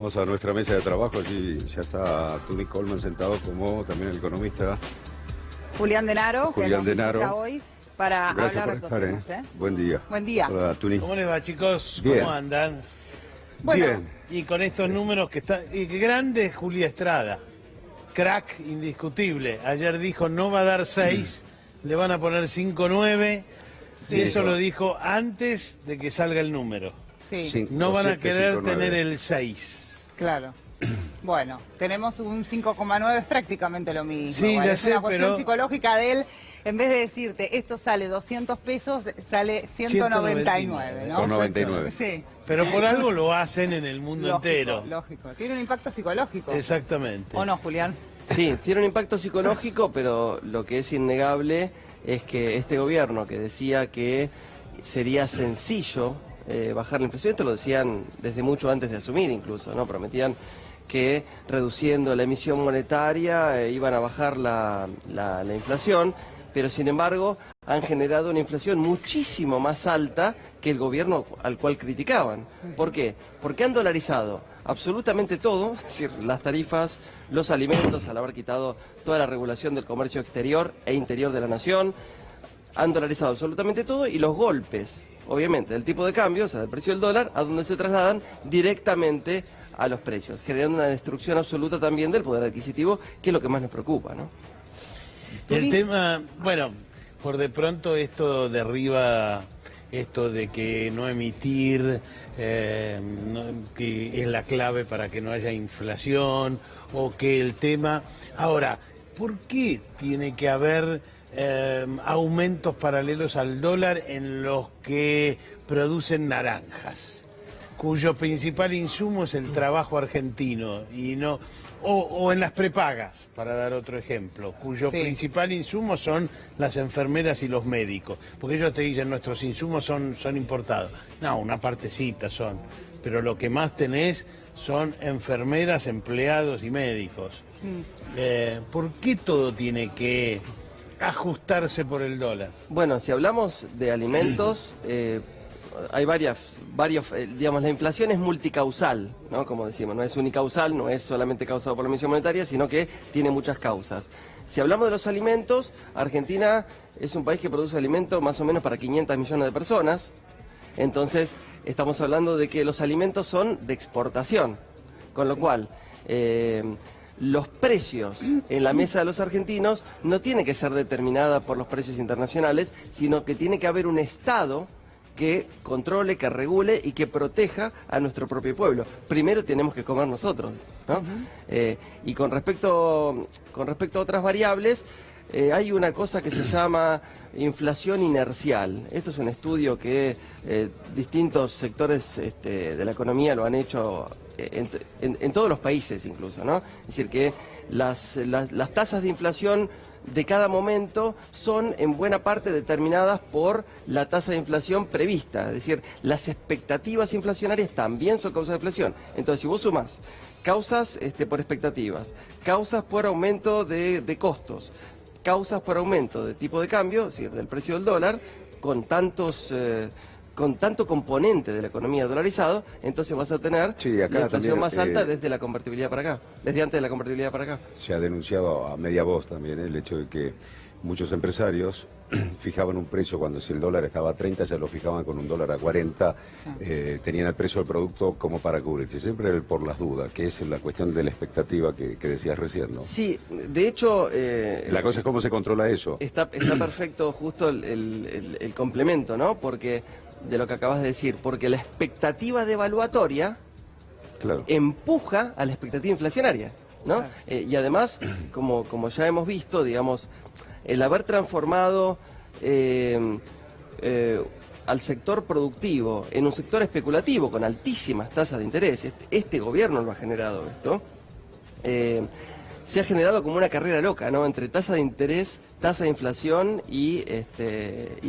Vamos a nuestra mesa de trabajo. Allí ya está Tuni Coleman sentado, como también el economista Julián Denaro, que nos visita hoy para Gracias hablar por de estar, temas. Buen día. Buen día. Hola, Tuni. ¿Cómo les va, chicos? Bien. ¿Cómo andan? Bueno, Bien. Y con estos números que están... Grande Julia Estrada, crack indiscutible. Ayer dijo no va a dar 6, le van a poner 5-9. Sí. Y eso lo dijo antes de que salga el número. sí, Cinco, No van a siete, querer 5, 9. tener el 6. claro. Bueno, tenemos un 5,9, es prácticamente lo mismo. Sí, Igual, ya es sé, una cuestión pero- psicológica de él. En vez de decirte, esto sale 200 pesos, sale 199, ¿no? Con 99. Sí. Pero por algo lo hacen en el mundo Lógico, entero. lógico. Tiene un impacto psicológico. Exactamente. ¿O no, Julián? Sí, tiene un impacto psicológico, pero lo que es innegable es que este gobierno que decía que sería sencillo bajar la inflación, esto lo decían desde mucho antes de asumir incluso, ¿no? Prometían que reduciendo la emisión monetaria iban a bajar la inflación, pero sin embargo han generado una inflación muchísimo más alta que el gobierno al cual criticaban. ¿Por qué? Porque han dolarizado absolutamente todo, es decir, las tarifas, los alimentos, al haber quitado toda la regulación del comercio exterior e interior de la nación, han dolarizado absolutamente todo y los golpes, obviamente, del tipo de cambio, o sea, del precio del dólar, a donde se trasladan directamente a los precios, generando una destrucción absoluta también del poder adquisitivo, que es lo que más nos preocupa, ¿no? El tema, bueno, por de pronto esto derriba esto de que no emitir, que es la clave para que no haya inflación, o que el tema... Ahora, ¿por qué tiene que haber aumentos paralelos al dólar en los que producen naranjas, cuyo principal insumo es el trabajo argentino, y no, o en las prepagas, para dar otro ejemplo, cuyo Sí. principal insumo son las enfermeras y los médicos? Porque ellos te dicen nuestros insumos son importados. No, una partecita son, pero lo que más tenés son enfermeras, empleados y médicos. ¿Por qué todo tiene que ajustarse por el dólar? Bueno, si hablamos de alimentos, hay varios, digamos, la inflación es multicausal, ¿no? Como decimos, no es unicausal, no es solamente causado por la emisión monetaria, sino que tiene muchas causas. Si hablamos de los alimentos, Argentina es un país que produce alimentos más o menos para 500 millones de personas, entonces estamos hablando de que los alimentos son de exportación, con lo cual... los precios en la mesa de los argentinos no tienen que ser determinada por los precios internacionales, sino que tiene que haber un Estado que controle, que regule y que proteja a nuestro propio pueblo. Primero tenemos que comer nosotros, ¿no? Y con respecto a otras variables, hay una cosa que se llama inflación inercial. Esto es un estudio que distintos sectores de la economía lo han hecho en todos los países incluso, ¿no? Es decir, que las tasas de inflación de cada momento son en buena parte determinadas por la tasa de inflación prevista. Es decir, las expectativas inflacionarias también son causas de inflación. Entonces, si vos sumás causas por expectativas, causas por aumento de costos, causas por aumento de tipo de cambio, es decir, del precio del dólar, con tanto componente de la economía dolarizado, entonces vas a tener Sí, acá la inflación también, más alta desde la convertibilidad para acá, desde antes de la convertibilidad para acá. Se ha denunciado a media voz también el hecho de que muchos empresarios fijaban un precio cuando si el dólar estaba a 30, ya lo fijaban con un dólar a 40, tenían el precio del producto como para cubrirse, siempre por las dudas, que es la cuestión de la expectativa que decías recién, ¿no? Sí, de hecho... La cosa es cómo se controla eso. Está perfecto justo el complemento, ¿no? Porque de lo que acabas de decir, porque la expectativa devaluatoria Claro. empuja a la expectativa inflacionaria, ¿no? Claro. Y además, como ya hemos visto, digamos, el haber transformado al sector productivo en un sector especulativo con altísimas tasas de interés, este gobierno lo ha generado esto, se ha generado como una carrera loca, ¿no? Entre tasa de interés, tasa de inflación y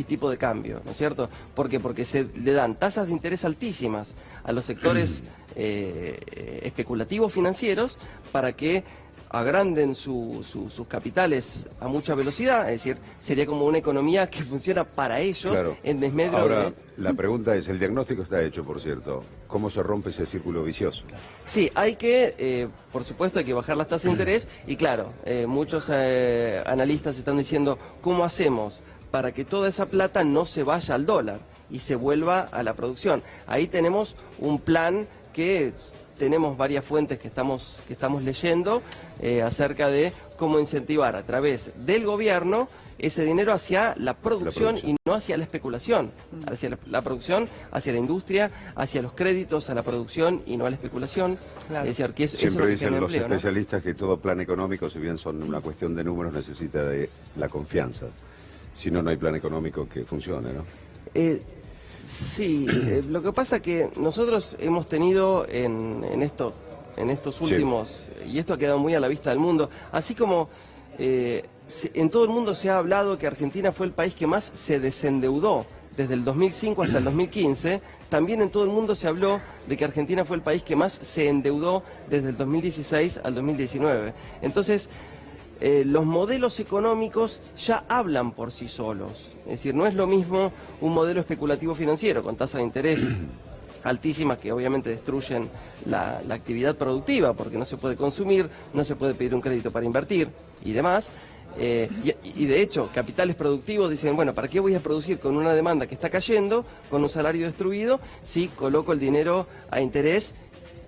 tipo de cambio, ¿no es cierto? ¿Por qué? Porque se le dan tasas de interés altísimas a los sectores especulativos financieros para que agranden sus capitales a mucha velocidad, es decir, sería como una economía que funciona para ellos Claro. en desmedro Ahora, de... la pregunta es, el diagnóstico está hecho, por cierto. ¿Cómo se rompe ese círculo vicioso? Sí, hay que, por supuesto, hay que bajar las tasas de interés y claro, muchos analistas están diciendo, ¿cómo hacemos para que toda esa plata no se vaya al dólar y se vuelva a la producción? Ahí tenemos un plan que tenemos varias fuentes que estamos leyendo acerca de cómo incentivar a través del gobierno ese dinero hacia la producción y no hacia la especulación, hacia la producción, hacia la industria, hacia los créditos a la producción y no a la especulación. Claro. Es decir, que eso Siempre es lo que dicen genera los empleo, ¿no? especialistas que todo plan económico, si bien son una cuestión de números, necesita de la confianza. Si no, no hay plan económico que funcione, ¿no? Sí, lo que pasa que nosotros hemos tenido en estos últimos, y esto ha quedado muy a la vista del mundo, así como en todo el mundo se ha hablado que Argentina fue el país que más se desendeudó desde el 2005 hasta el 2015, también en todo el mundo se habló de que Argentina fue el país que más se endeudó desde el 2016 al 2019. Entonces, los modelos económicos ya hablan por sí solos. Es decir, no es lo mismo un modelo especulativo financiero con tasas de interés altísimas que obviamente destruyen la actividad productiva porque no se puede consumir, no se puede pedir un crédito para invertir y demás. Y de hecho, capitales productivos dicen, bueno, ¿para qué voy a producir con una demanda que está cayendo, con un salario destruido, si coloco el dinero a interés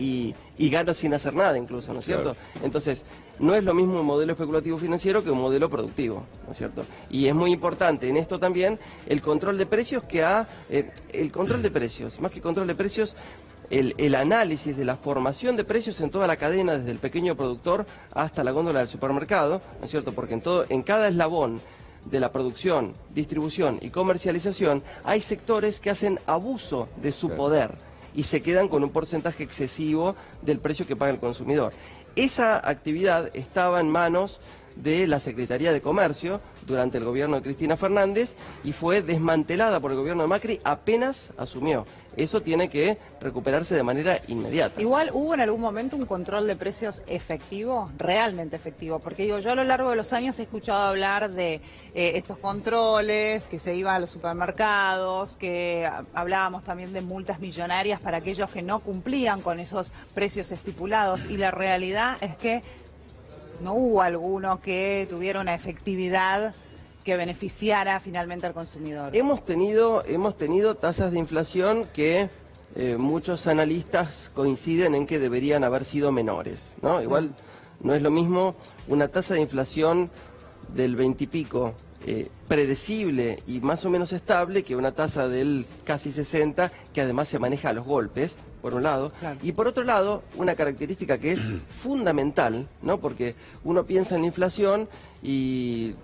y gano sin hacer nada incluso, ¿no es cierto? Claro. Entonces, no es lo mismo un modelo especulativo financiero que un modelo productivo, ¿no es cierto? Y es muy importante en esto también el control de precios el control de precios, más que control de precios, el análisis de la formación de precios en toda la cadena, desde el pequeño productor hasta la góndola del supermercado, ¿no es cierto? Porque en cada eslabón de la producción, distribución y comercialización hay sectores que hacen abuso de su poder y se quedan con un porcentaje excesivo del precio que paga el consumidor. Esa actividad estaba en manos de la Secretaría de Comercio durante el gobierno de Cristina Fernández y fue desmantelada por el gobierno de Macri apenas asumió. Eso tiene que recuperarse de manera inmediata. Igual hubo en algún momento un control de precios efectivo, realmente efectivo, porque digo, yo a lo largo de los años he escuchado hablar de estos controles, que se iba a los supermercados, que hablábamos también de multas millonarias para aquellos que no cumplían con esos precios estipulados, y la realidad es que no hubo alguno que tuviera una efectividad que beneficiara finalmente al consumidor. Hemos tenido tasas de inflación que muchos analistas coinciden en que deberían haber sido menores, ¿no? Igual no es lo mismo una tasa de inflación del 20 y pico predecible y más o menos estable que una tasa del casi 60 que además se maneja a los golpes, por un lado, claro. Y por otro lado, una característica que es fundamental, ¿no? Porque uno piensa en la inflación y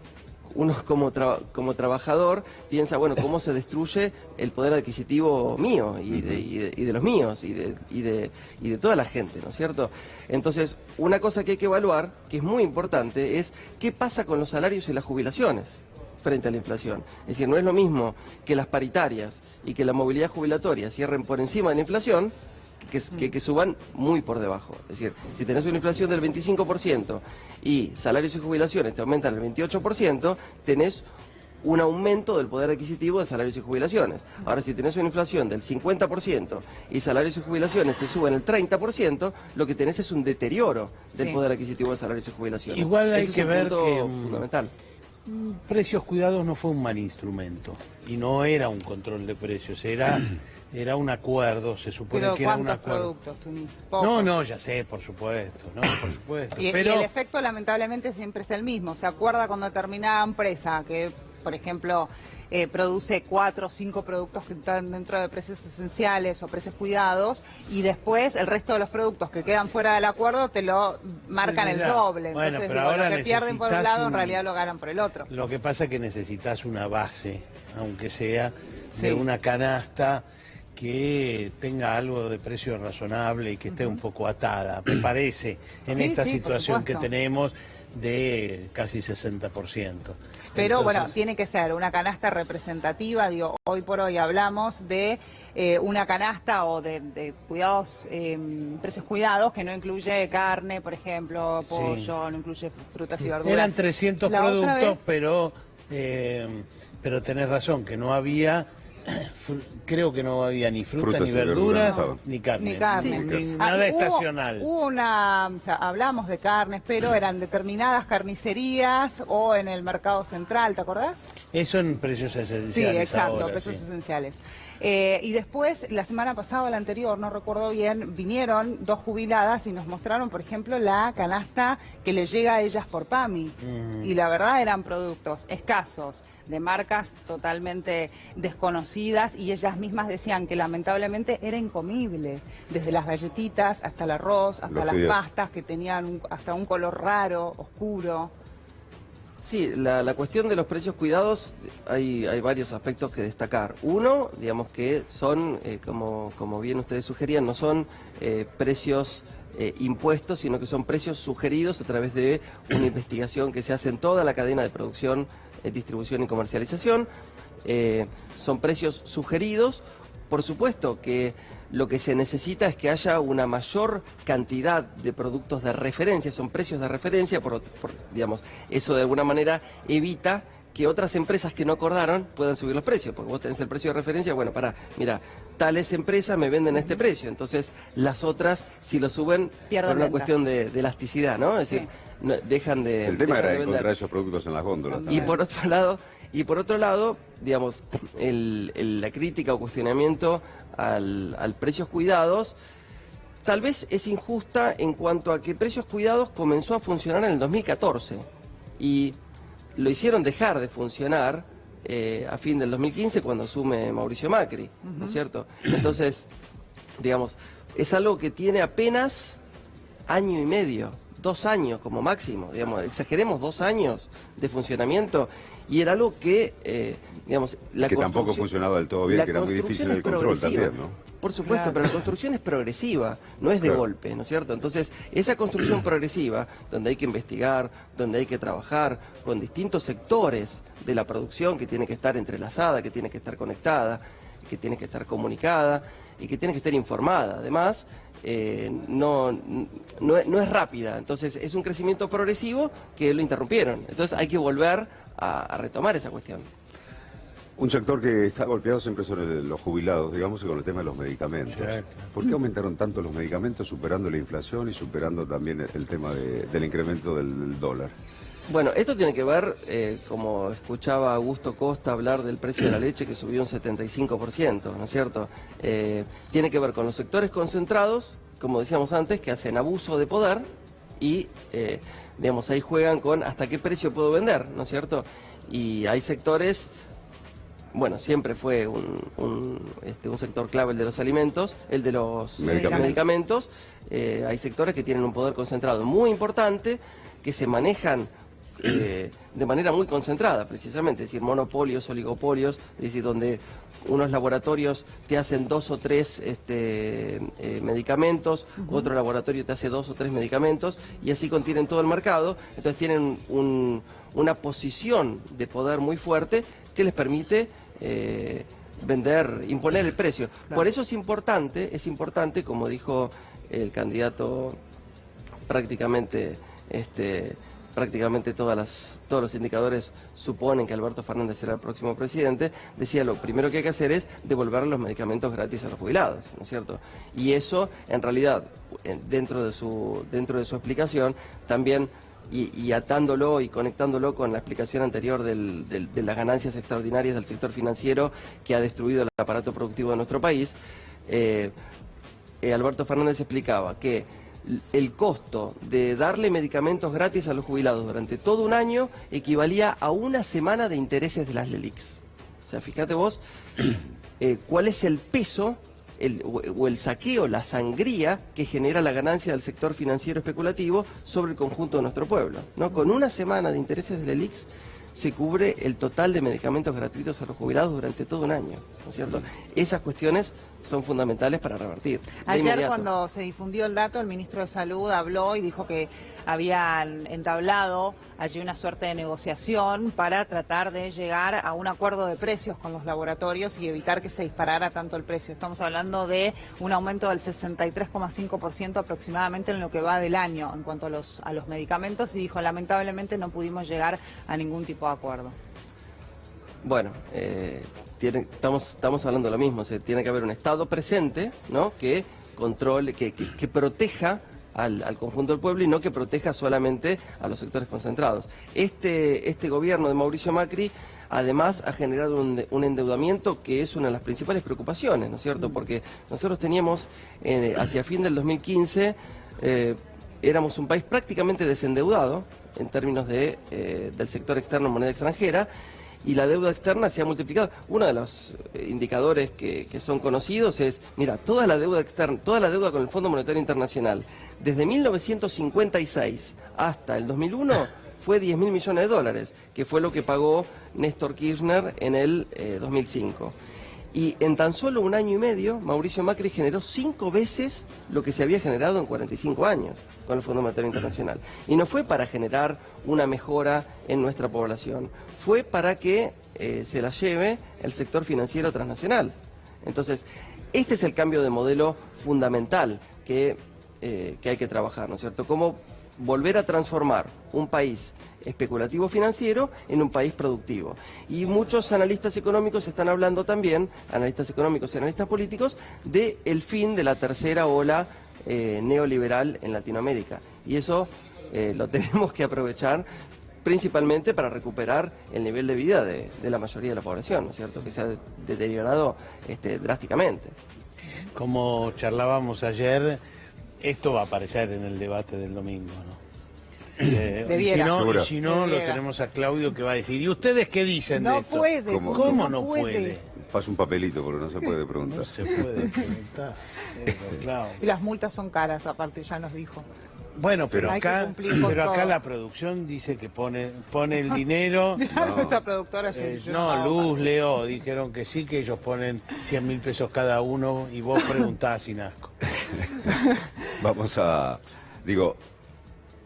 uno como trabajador piensa, bueno, cómo se destruye el poder adquisitivo mío y de los míos y de toda la gente, ¿no es cierto? Entonces, una cosa que hay que evaluar, que es muy importante, es qué pasa con los salarios y las jubilaciones frente a la inflación. Es decir, no es lo mismo que las paritarias y que la movilidad jubilatoria cierren por encima de la inflación que suban muy por debajo. Es decir, si tenés una inflación del 25% y salarios y jubilaciones te aumentan el 28%, tenés un aumento del poder adquisitivo de salarios y jubilaciones. Ahora, si tenés una inflación del 50% y salarios y jubilaciones te suben el 30%, lo que tenés es un deterioro del poder adquisitiero de salarios y jubilaciones. Igual hay Ese que es un ver punto que fundamental. Precios Cuidados no fue un mal instrumento y no era un control de precios, era un acuerdo, se supone Pero que era un ¿cuántos acuerdo. productos, Tuni? Pocos. No, ya sé, por supuesto, ¿no? Por supuesto. Pero... y el efecto lamentablemente siempre es el mismo. Se acuerda con determinada empresa que, por ejemplo, produce 4 o 5 productos que están dentro de precios esenciales o precios cuidados, y después el resto de los productos que quedan fuera del acuerdo te lo marcan el doble. Bueno, Entonces, pero digo, ahora lo que pierden por un lado en un- realidad lo ganan por el otro. Lo que pasa es que necesitas una base, aunque sea de Sí. una canasta que tenga algo de precio razonable y que esté un poco atada, me parece, en Sí, esta sí, por situación que supuesto. tenemos de casi 60%. Pero Entonces, bueno, tiene que ser una canasta representativa. Digo, hoy por hoy hablamos de una canasta o de cuidados, precios cuidados, que no incluye carne, por ejemplo, pollo, no incluye frutas y verduras. eran 300 La otra productos, vez- pero tenés razón, que no había, creo que no había ni frutas, Frutas ni y verduras, verduras, ni carne. Ni carne. Nada Hubo estacional. una, o sea, hablamos de carnes, pero eran determinadas carnicerías o en el mercado central, ¿te acordás? Eso en precios esenciales. Sí, exacto, ahora, precios sí. esenciales. Y después, la semana pasada o la anterior, no recuerdo bien, vinieron dos jubiladas y nos mostraron, por ejemplo, la canasta que le llega a ellas por PAMI. Y la verdad eran productos escasos, de marcas totalmente desconocidas, y ellas mismas decían que lamentablemente era incomible, desde las galletitas hasta el arroz, hasta Los las fideos. pastas que tenían hasta un color raro, oscuro. Sí, la cuestión de los precios cuidados, hay varios aspectos que destacar. Uno, digamos que son, como bien ustedes sugerían, no son precios impuestos, sino que son precios sugeridos a través de una investigación que se hace en toda la cadena de producción, distribución y comercialización. Son precios sugeridos. Por supuesto que lo que se necesita es que haya una mayor cantidad de productos de referencia, son precios de referencia, digamos, eso de alguna manera evita que otras empresas que no acordaron puedan subir los precios, porque vos tenés el precio de referencia, bueno, mira, tales empresas me venden a este precio, entonces las otras, si lo suben, Pierden por una venta. cuestión de elasticidad, ¿no? Es decir, dejan de El tema dejan era de vender. encontrar esos productos en las góndolas. Y también. por otro lado, digamos, la crítica o cuestionamiento al precios cuidados tal vez es injusta en cuanto a que precios cuidados comenzó a funcionar en el 2014 y lo hicieron dejar de funcionar a fin del 2015 cuando asume Mauricio Macri, ¿no es cierto? Entonces, digamos, es algo que tiene apenas año y medio, 2 años como máximo, digamos, exageremos 2 años de funcionamiento, y era algo que, digamos, Que tampoco funcionaba del todo bien, la que era muy difícil construcción el es control progresiva. también, ¿no? Por supuesto, Claro. pero la construcción es progresiva, no es de Claro. golpe, ¿no es cierto? Entonces, esa construcción progresiva, donde hay que investigar, donde hay que trabajar con distintos sectores de la producción, que tiene que estar entrelazada, que tiene que estar conectada, que tiene que estar comunicada y que tiene que estar informada. Además, no es rápida, entonces es un crecimiento progresivo que lo interrumpieron. Entonces hay que volver a retomar esa cuestión. Un sector que está golpeado siempre son los jubilados, digamos, y con el tema de los medicamentos. Exacto. ¿Por qué aumentaron tanto los medicamentos, superando la inflación y superando también el tema del incremento del dólar? Bueno, esto tiene que ver, como escuchaba Augusto Costa hablar del precio de la leche que subió un 75%, ¿no es cierto? Tiene que ver con los sectores concentrados, como decíamos antes, que hacen abuso de poder y, digamos, ahí juegan con hasta qué precio puedo vender, ¿no es cierto? Y hay sectores, bueno, siempre fue un sector clave el de los alimentos, el de los medicamentos. Hay sectores que tienen un poder concentrado muy importante, que se manejan de manera muy concentrada, precisamente, es decir, monopolios, oligopolios, es decir, donde unos laboratorios te hacen 2 o 3 medicamentos, otro laboratorio te hace 2 o 3 medicamentos, y así contienen todo el mercado. Entonces tienen una posición de poder muy fuerte que les permite imponer el precio. Claro. Por eso es importante, como dijo el candidato, prácticamente todos los indicadores suponen que Alberto Fernández será el próximo presidente. Decía, lo primero que hay que hacer es devolver los medicamentos gratis a los jubilados, ¿no es cierto? Y eso, en realidad, dentro de su explicación, también, y atándolo y conectándolo con la explicación anterior de las ganancias extraordinarias del sector financiero que ha destruido el aparato productivo de nuestro país, Alberto Fernández explicaba que el costo de darle medicamentos gratis a los jubilados durante todo un año equivalía a 1 semana de intereses de las LELIQs. O sea, fíjate vos cuál es el peso o el saqueo, la sangría que genera la ganancia del sector financiero especulativo sobre el conjunto de nuestro pueblo, ¿no? Con 1 semana de intereses de LELIQs se cubre el total de medicamentos gratuitos a los jubilados durante todo un año, ¿no es cierto? Esas cuestiones son fundamentales para revertir. Ayer cuando se difundió el dato, el ministro de Salud habló y dijo que habían entablado allí una suerte de negociación para tratar de llegar a un acuerdo de precios con los laboratorios y evitar que se disparara tanto el precio. Estamos hablando de un aumento del 63,5% aproximadamente en lo que va del año en cuanto a los medicamentos, y dijo, lamentablemente no pudimos llegar a ningún tipo de acuerdo. Bueno, estamos hablando de lo mismo, o sea, tiene que haber un Estado presente, ¿no?, que controle, que proteja al conjunto del pueblo y no que proteja solamente a los sectores concentrados. Este gobierno de Mauricio Macri además ha generado un endeudamiento que es una de las principales preocupaciones, ¿no es cierto? Porque nosotros teníamos, hacia fin del 2015, éramos un país prácticamente desendeudado en términos del sector externo en moneda extranjera, y la deuda externa se ha multiplicado. Uno de los indicadores que son conocidos es, mira, toda la deuda externa, toda la deuda con el Fondo Monetario Internacional, desde 1956 hasta el 2001, fue 10.000 millones de dólares, que fue lo que pagó Néstor Kirchner en el 2005. Y en tan solo un año y medio, Mauricio Macri generó 5 veces lo que se había generado en 45 años con el Fondo Monetario Internacional. Y no fue para generar una mejora en nuestra población, fue para que se la lleve el sector financiero transnacional. Entonces, este es el cambio de modelo fundamental que hay que trabajar, ¿no es cierto? Cómo volver a transformar un país especulativo financiero en un país productivo. Y muchos analistas económicos están hablando también, analistas económicos y analistas políticos, del fin de la tercera ola neoliberal en Latinoamérica. Y eso lo tenemos que aprovechar principalmente para recuperar el nivel de vida de la mayoría de la población, ¿no es cierto?, que se ha deteriorado drásticamente. Como charlábamos ayer, esto va a aparecer en el debate del domingo, ¿no? Si no, lo tenemos a Claudio, que va a decir, ¿y ustedes qué dicen de esto? ¿Cómo no puede? Pasa un papelito porque no se puede preguntar. No se puede preguntar. Claro. Y las multas son caras, aparte, ya nos dijo. Bueno, pero acá la producción dice que pone el dinero. Nuestra productora Luz, Leo, dijeron que sí, que ellos ponen 100.000 pesos cada uno y vos preguntás sin asco. Vamos a,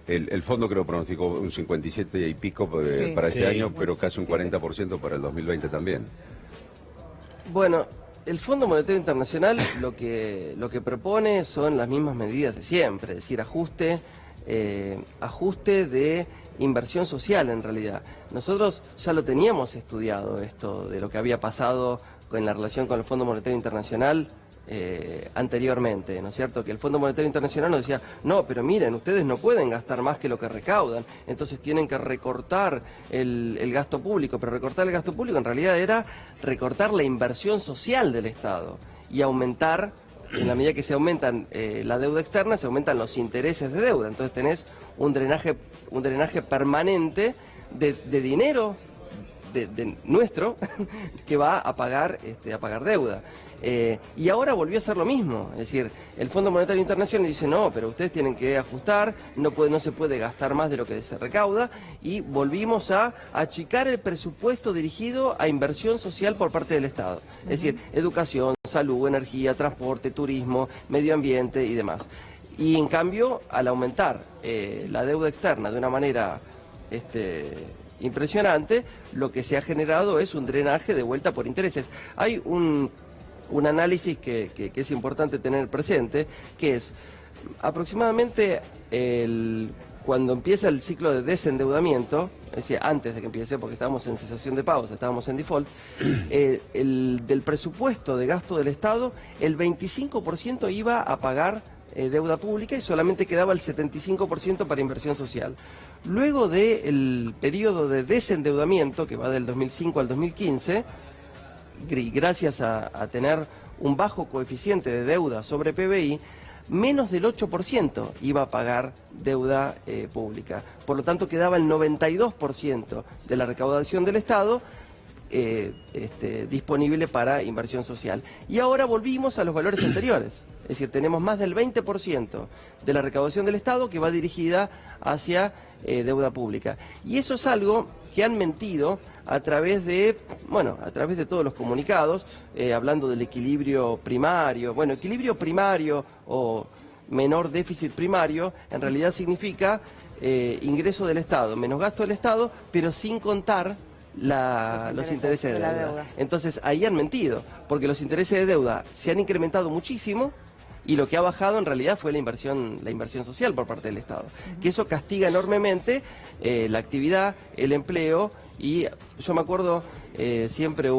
el fondo creo pronosticó un 57 y pico para este año, pero casi un 40% para el 2020 también. Bueno, el Fondo Monetario Internacional lo que propone son las mismas medidas de siempre, es decir, ajuste de inversión social en realidad. Nosotros ya lo teníamos estudiado esto de lo que había pasado en la relación con el Fondo Monetario Internacional anteriormente, ¿no es cierto? Que el Fondo Monetario Internacional nos decía, no, pero miren, ustedes no pueden gastar más que lo que recaudan, entonces tienen que recortar el gasto público, pero recortar el gasto público en realidad era recortar la inversión social del Estado y aumentar, en la medida que se aumentan la deuda externa, se aumentan los intereses de deuda, entonces tenés un drenaje permanente de dinero de nuestro que va a pagar deuda. Y ahora volvió a ser lo mismo, es decir, el Fondo Monetario Internacional dice, no, pero ustedes tienen que ajustar, no se puede gastar más de lo que se recauda, y volvimos a achicar el presupuesto dirigido a inversión social por parte del Estado, es decir, educación, salud, energía, transporte, turismo, medio ambiente y demás. Y en cambio, al aumentar la deuda externa de una manera impresionante, lo que se ha generado es un drenaje de vuelta por intereses. Hay un análisis que es importante tener presente, que es aproximadamente cuando empieza el ciclo de desendeudamiento, es decir, antes de que empiece, porque estábamos en cesación de pagos, estábamos en default, del presupuesto de gasto del Estado, el 25% iba a pagar deuda pública y solamente quedaba el 75% para inversión social. Luego del periodo de desendeudamiento, que va del 2005 al 2015, gracias a tener un bajo coeficiente de deuda sobre PBI, menos del 8% iba a pagar deuda pública. Por lo tanto, quedaba el 92% de la recaudación del Estado disponible para inversión social. Y ahora volvimos a los valores anteriores, es decir, tenemos más del 20% de la recaudación del Estado que va dirigida hacia deuda pública. Y eso es algo que han mentido a través de todos los comunicados, hablando del equilibrio primario. Bueno, equilibrio primario o menor déficit primario en realidad significa ingreso del Estado, menos gasto del Estado, pero sin contar los intereses de deuda. Entonces ahí han mentido, porque los intereses de deuda se han incrementado muchísimo y lo que ha bajado en realidad fue la inversión social por parte del Estado. Que eso castiga enormemente la actividad, el empleo, y yo me acuerdo siempre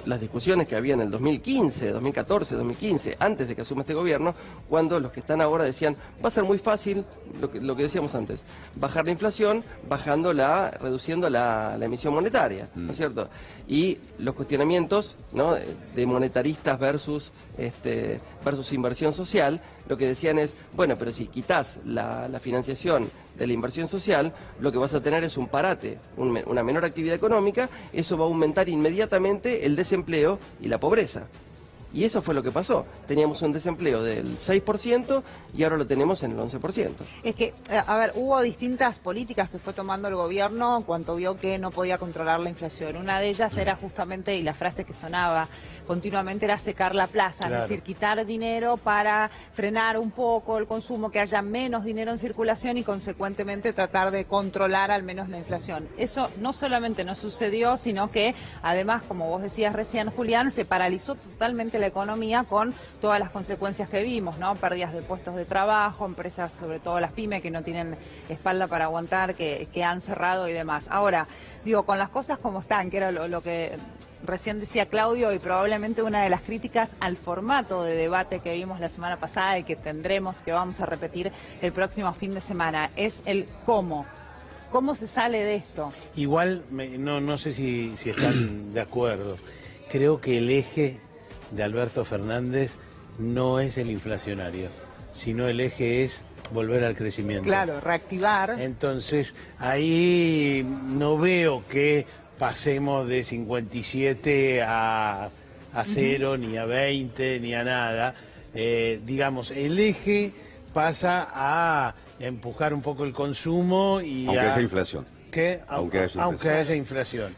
las discusiones que había en el 2015, 2014, 2015, antes de que asuma este gobierno, cuando los que están ahora decían, va a ser muy fácil, lo que decíamos antes, bajar la inflación, reduciendo la emisión monetaria, ¿no es cierto? Y los cuestionamientos, ¿no?, de monetaristas versus inversión social, lo que decían es, bueno, pero si quitas la financiación de la inversión social, lo que vas a tener es un parate, una menor actividad económica, eso va a aumentar inmediatamente el desempleo y la pobreza. Y eso fue lo que pasó. Teníamos un desempleo del 6% y ahora lo tenemos en el 11%. Es que, a ver, hubo distintas políticas que fue tomando el gobierno cuando vio que no podía controlar la inflación. Una de ellas era justamente, y la frase que sonaba continuamente era secar la plaza, claro. Es decir, quitar dinero para frenar un poco el consumo, que haya menos dinero en circulación y consecuentemente tratar de controlar al menos la inflación. Eso no solamente no sucedió, sino que además, como vos decías recién, Julián, se paralizó totalmente la economía con todas las consecuencias que vimos, ¿no? Pérdidas de puestos de trabajo, empresas, sobre todo las pymes, que no tienen espalda para aguantar, que han cerrado y demás. Ahora, digo, con las cosas como están, que era lo que recién decía Claudio, y probablemente una de las críticas al formato de debate que vimos la semana pasada y que vamos a repetir el próximo fin de semana, es el cómo. ¿Cómo se sale de esto? Igual, no sé si están de acuerdo. Creo que el eje de Alberto Fernández no es el inflacionario, sino el eje es volver al crecimiento. Claro, reactivar. Entonces, ahí no veo que pasemos de 57 a 0, ni a 20, ni a nada. Digamos, el eje pasa a empujar un poco el consumo y aunque haya inflación. Aunque haya inflación.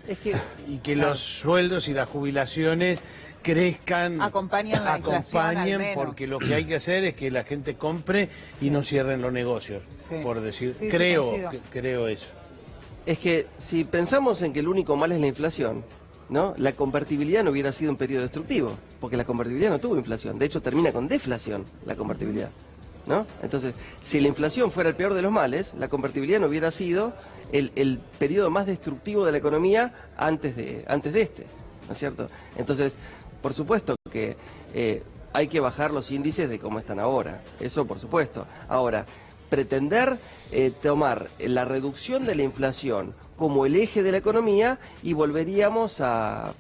Y que claro, los sueldos y las jubilaciones crezcan, acompañen porque lo que hay que hacer es que la gente compre y no cierren los negocios, sí, por decir, sí, creo eso. Es que si pensamos en que el único mal es la inflación, ¿no?, la convertibilidad no hubiera sido un periodo destructivo, porque la convertibilidad no tuvo inflación, de hecho termina con deflación la convertibilidad, ¿no? Entonces, si la inflación fuera el peor de los males, la convertibilidad no hubiera sido el periodo más destructivo de la economía antes de este, ¿no es cierto? Entonces, por supuesto que hay que bajar los índices de cómo están ahora, eso por supuesto. Ahora, pretender tomar la reducción de la inflación como el eje de la economía y volveríamos a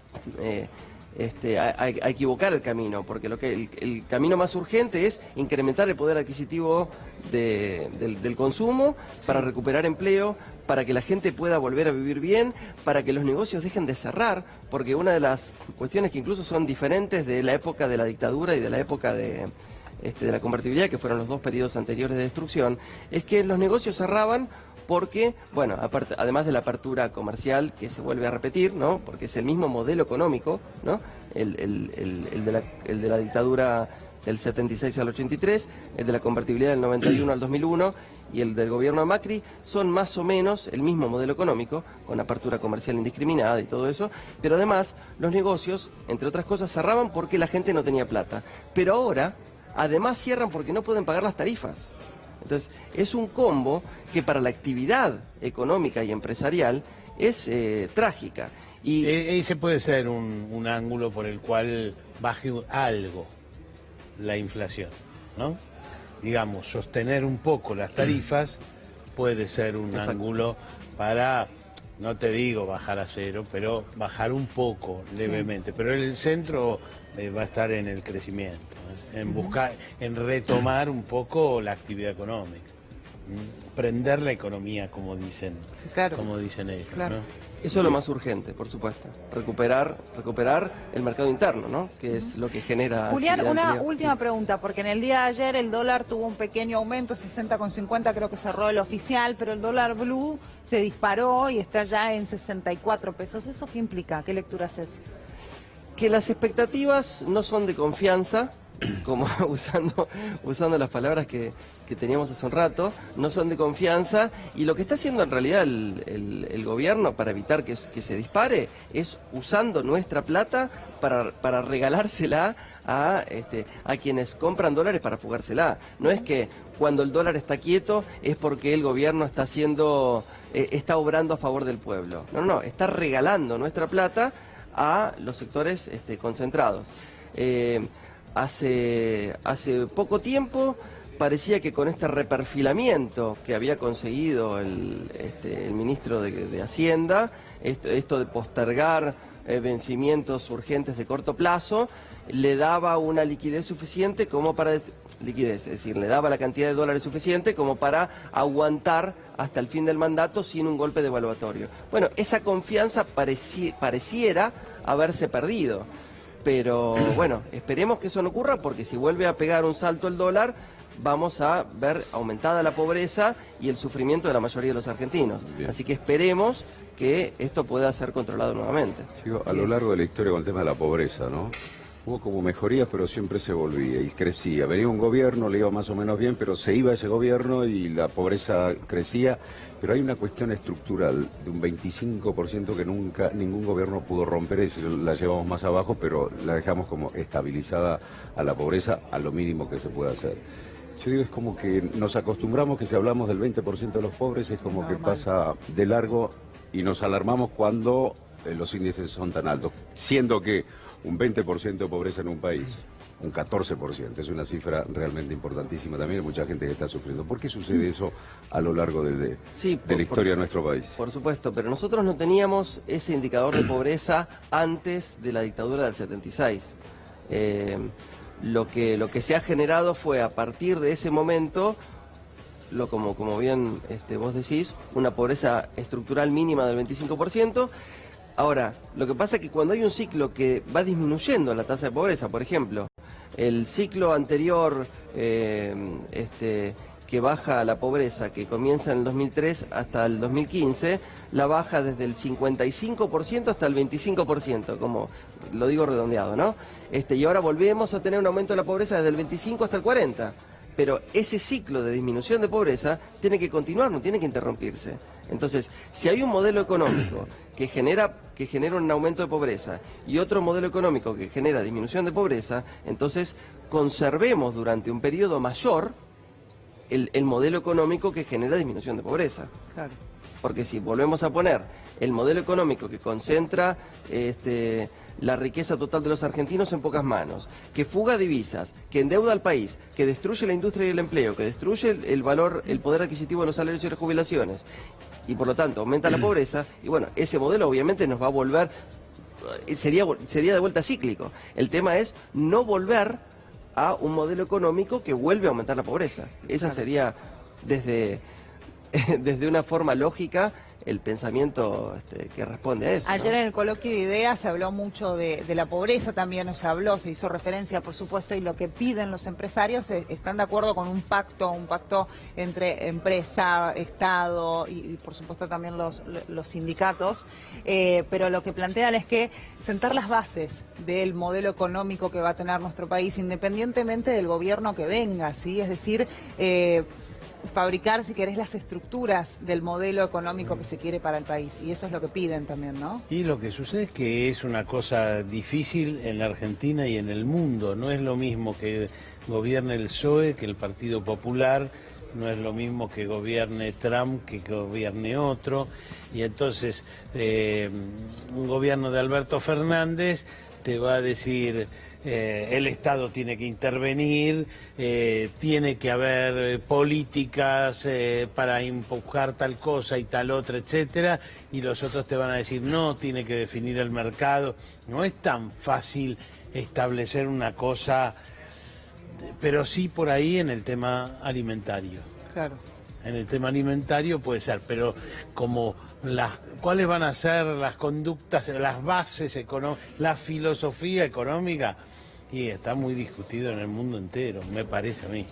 equivocar el camino, porque el camino más urgente es incrementar el poder adquisitivo del consumo, sí, para recuperar empleo, para que la gente pueda volver a vivir bien, para que los negocios dejen de cerrar, porque una de las cuestiones que incluso son diferentes de la época de la dictadura y de la época de la convertibilidad, que fueron los dos periodos anteriores de destrucción, es que los negocios cerraban porque, bueno, además de la apertura comercial que se vuelve a repetir, ¿no?, porque es el mismo modelo económico, ¿no?, el de la dictadura del 76 al 83, el de la convertibilidad del 91 al 2001 y el del gobierno de Macri son más o menos el mismo modelo económico, con apertura comercial indiscriminada y todo eso, pero además los negocios, entre otras cosas, cerraban porque la gente no tenía plata. Pero ahora, además cierran porque no pueden pagar las tarifas. Entonces, es un combo que para la actividad económica y empresarial es trágica. Y ese puede ser un ángulo por el cual baje algo la inflación, ¿no? Digamos, sostener un poco las tarifas puede ser un exacto, ángulo para, no te digo bajar a 0, pero bajar un poco levemente. Sí. Pero el centro va a estar en el crecimiento, en buscar, en retomar un poco la actividad económica, prender la economía, como dicen, claro, como dicen ellos, claro, ¿no? Eso es lo más urgente, por supuesto. Recuperar el mercado interno, ¿no? Que es lo que genera... Julián, una empleo. última Sí. pregunta, porque en el día de ayer el dólar tuvo un pequeño aumento, 60,50 creo que cerró el oficial, pero el dólar blue se disparó y está ya en 64 pesos. ¿Eso qué implica? ¿Qué lectura haces? Que las expectativas no son de confianza, como usando las palabras que teníamos hace un rato, no son de confianza, y lo que está haciendo en realidad el gobierno para evitar que se dispare es usando nuestra plata para regalársela a quienes compran dólares para fugársela. No es que cuando el dólar está quieto es porque el gobierno está obrando a favor del pueblo. No, está regalando nuestra plata a los sectores concentrados. Hace poco tiempo parecía que con este reperfilamiento que había conseguido el ministro de Hacienda, esto de postergar vencimientos urgentes de corto plazo, le daba una liquidez suficiente como para... liquidez, es decir, le daba la cantidad de dólares suficiente como para aguantar hasta el fin del mandato sin un golpe devaluatorio. Bueno, esa confianza pareciera haberse perdido. Pero bueno, esperemos que eso no ocurra, porque si vuelve a pegar un salto el dólar, vamos a ver aumentada la pobreza y el sufrimiento de la mayoría de los argentinos. Bien. Así que esperemos que esto pueda ser controlado nuevamente. A lo largo de la historia con el tema de la pobreza, ¿no? Hubo como mejorías, pero siempre se volvía y crecía. Venía un gobierno, le iba más o menos bien, pero se iba ese gobierno y la pobreza crecía. Pero hay una cuestión estructural de un 25% que nunca ningún gobierno pudo romper. Eso la llevamos más abajo, pero la dejamos como estabilizada a la pobreza, a lo mínimo que se puede hacer. Yo digo, es como que nos acostumbramos que si hablamos del 20% de los pobres es como que pasa de largo y nos alarmamos cuando los índices son tan altos, siendo que un 20% de pobreza en un país, un 14%, es una cifra realmente importantísima también, hay mucha gente que está sufriendo. ¿Por qué sucede eso a lo largo de la historia de nuestro país? Por supuesto, pero nosotros no teníamos ese indicador de pobreza antes de la dictadura del 76. Lo que se ha generado fue, a partir de ese momento, como bien vos decís, una pobreza estructural mínima del 25%. Ahora, lo que pasa es que cuando hay un ciclo que va disminuyendo la tasa de pobreza, por ejemplo, el ciclo anterior que baja la pobreza, que comienza en el 2003 hasta el 2015, la baja desde el 55% hasta el 25%, como lo digo redondeado, ¿no? Y ahora volvemos a tener un aumento de la pobreza desde el 25 hasta el 40%. Pero ese ciclo de disminución de pobreza tiene que continuar, no tiene que interrumpirse. Entonces, si hay un modelo económico que genera un aumento de pobreza y otro modelo económico que genera disminución de pobreza, entonces conservemos durante un periodo mayor el modelo económico que genera disminución de pobreza. Claro. Porque si volvemos a poner el modelo económico que concentra la riqueza total de los argentinos en pocas manos, que fuga divisas, que endeuda al país, que destruye la industria y el empleo, que destruye el poder adquisitivo de los salarios y las jubilaciones, y por lo tanto aumenta la pobreza, y bueno, ese modelo obviamente nos va a volver, sería de vuelta cíclico. El tema es no volver a un modelo económico que vuelve a aumentar la pobreza. Esa sería, desde una forma lógica, el pensamiento que responde a eso, ¿no? Ayer en el coloquio de ideas se habló mucho de la pobreza también, se hizo referencia, por supuesto, y lo que piden los empresarios están de acuerdo con un pacto entre empresa, Estado y por supuesto también los sindicatos, pero lo que plantean es que sentar las bases del modelo económico que va a tener nuestro país, independientemente del gobierno que venga, ¿sí? Es decir, fabricar, si querés, las estructuras del modelo económico que se quiere para el país. Y eso es lo que piden también, ¿no? Y lo que sucede es que es una cosa difícil en la Argentina y en el mundo. No es lo mismo que gobierne el PSOE que el Partido Popular, no es lo mismo que gobierne Trump que gobierne otro. Y entonces un gobierno de Alberto Fernández te va a decir... el Estado tiene que intervenir, tiene que haber políticas para empujar tal cosa y tal otra, etcétera, y los otros te van a decir no, tiene que definir el mercado. No es tan fácil establecer una cosa, pero sí por ahí en el tema alimentario. Claro. en el tema alimentario puede ser, pero como cuáles van a ser las conductas, las bases económicas, la filosofía económica, y está muy discutido en el mundo entero, me parece a mí.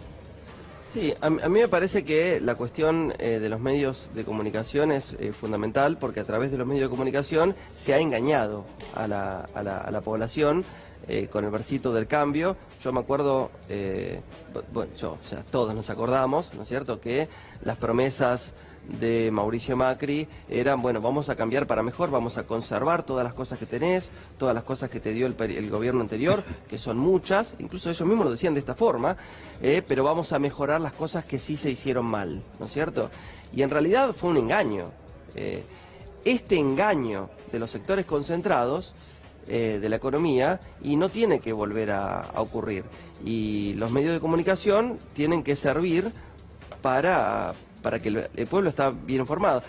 Sí, a mí me parece que la cuestión de los medios de comunicación es fundamental, porque a través de los medios de comunicación se ha engañado a la población con el versito del cambio. Yo me acuerdo, todos nos acordamos, ¿no es cierto?, que las promesas de Mauricio Macri eran, bueno, vamos a cambiar para mejor, vamos a conservar todas las cosas que tenés, todas las cosas que te dio el gobierno anterior, que son muchas, incluso ellos mismos lo decían de esta forma, pero vamos a mejorar las cosas que sí se hicieron mal, ¿no es cierto? Y en realidad fue un engaño. Este engaño de los sectores concentrados de la economía y no tiene que volver a ocurrir. Y los medios de comunicación tienen que servir para que el pueblo está bien informado.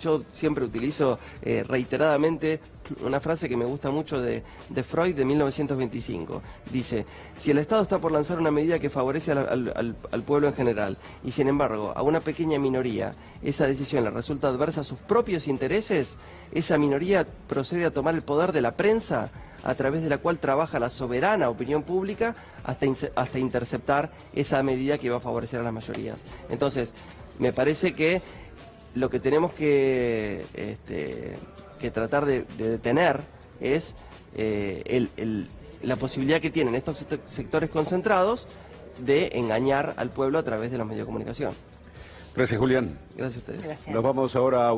Yo siempre utilizo reiteradamente una frase que me gusta mucho de Freud de 1925. Dice, si el Estado está por lanzar una medida que favorece al pueblo en general, y sin embargo a una pequeña minoría esa decisión le resulta adversa a sus propios intereses, esa minoría procede a tomar el poder de la prensa, a través de la cual trabaja la soberana opinión pública hasta interceptar esa medida que va a favorecer a las mayorías. Entonces, me parece que lo que tenemos que tratar de detener es la posibilidad que tienen estos sectores concentrados de engañar al pueblo a través de los medios de comunicación. Gracias, Julián. Gracias a ustedes. Gracias. Nos vamos ahora a